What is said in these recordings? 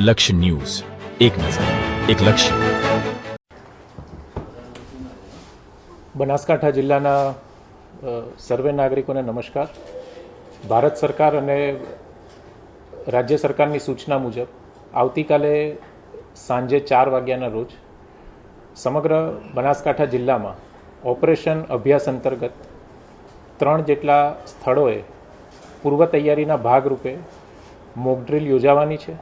લક્ષ્ય ન્યૂઝ, એક નજર, એક લક્ષ્ય. બનાસકાંઠા જિલ્લાના સર્વે નાગરિકોને નમસ્કાર. ભારત સરકાર અને રાજ્ય સરકારની સૂચના મુજબ આવતીકાલે સાંજે 4 વાગ્યાના રોજ સમગ્ર બનાસકાંઠા જિલ્લામાં ઓપરેશન અભ્યાસ અંતર્ગત 3 જેટલા સ્થળોએ પૂર્વ તૈયારીના ભાગરૂપે મોક ડ્રીલ યોજાવાની છે.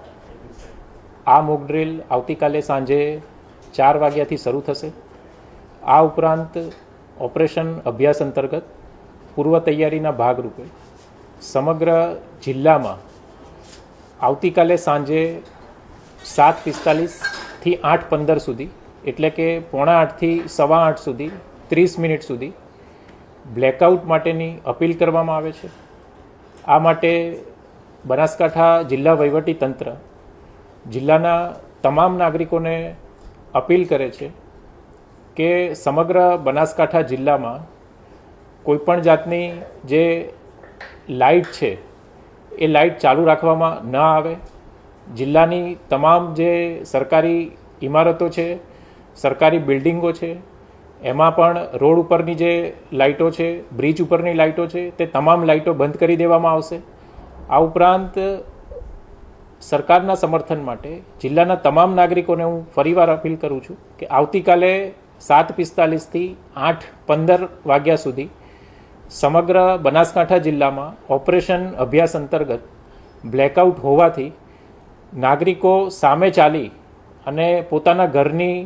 આ મોક ડ્રીલ આવતીકાલે સાંજે 4 વાગ્યાથી શરૂ થશે. આ ઉપરાંત ઓપરેશન અભ્યાસ અંતર્ગત પૂર્વ તૈયારીના ભાગરૂપે સમગ્ર જિલ્લામાં આવતીકાલે સાંજે 7:45થી 8:15 સુધી, એટલે કે 7:45 થી 8:15 સુધી 30 મિનિટ સુધી બ્લેકઆઉટ માટેની અપીલ કરવામાં આવે છે. આ માટે બનાસકાંઠા જિલ્લા વહીવટી તંત્ર જિલ્લાના તમામ નાગરિકોને અપીલ કરે છે કે સમગ્ર બનાસકાંઠા જિલ્લામાં કોઈપણ જાતની જે લાઇટ છે એ લાઇટ ચાલુ રાખવામાં ન આવે. જિલ્લાની તમામ જે સરકારી ઇમારતો છે, સરકારી બિલ્ડિંગો છે, એમાં પણ રોડ ઉપરની જે લાઇટો છે, બ્રિજ ઉપરની લાઇટો છે, તે તમામ લાઇટો બંધ કરી દેવામાં આવશે. આ ઉપરાંત સરકારના સમર્થન માટે જિલ્લાના તમામ નાગરિકોને હું ફરીવાર અપીલ કરું છું કે આવતીકાલે 7:45થી 8:15 વાગ્યા સુધી સમગ્ર બનાસકાંઠા જિલ્લામાં ઓપરેશન અભ્યાસ અંતર્ગત બ્લેકઆઉટ હોવાથી નાગરિકો સામે ચાલી અને પોતાના ઘરની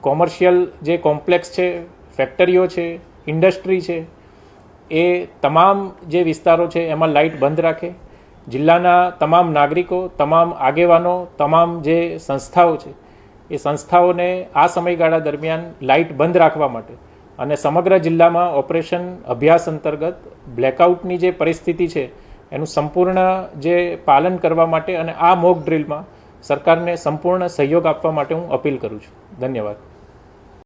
કોમર્શિયલ જે કોમ્પ્લેક્સ છે, ફેક્ટરીઓ છે, ઇન્ડસ્ટ્રી છે, એ તમામ જે વિસ્તારો છે એમાં લાઇટ બંધ રાખે. જિલ્લાના તમામ નાગરિકો, તમામ આગેવાનો, તમામ જે સંસ્થાઓ છે એ સંસ્થાઓને આ સમયગાળા દરમિયાન લાઇટ બંધ રાખવા માટે અને સમગ્ર જિલ્લામાં ઓપરેશન અભ્યાસ અંતર્ગત બ્લેકઆઉટની જે પરિસ્થિતિ છે એનું સંપૂર્ણ જે પાલન કરવા માટે અને આ મોક ડ્રીલમાં સરકારને સંપૂર્ણ સહયોગ આપવા માટે હું અપીલ કરું છું. ધન્યવાદ.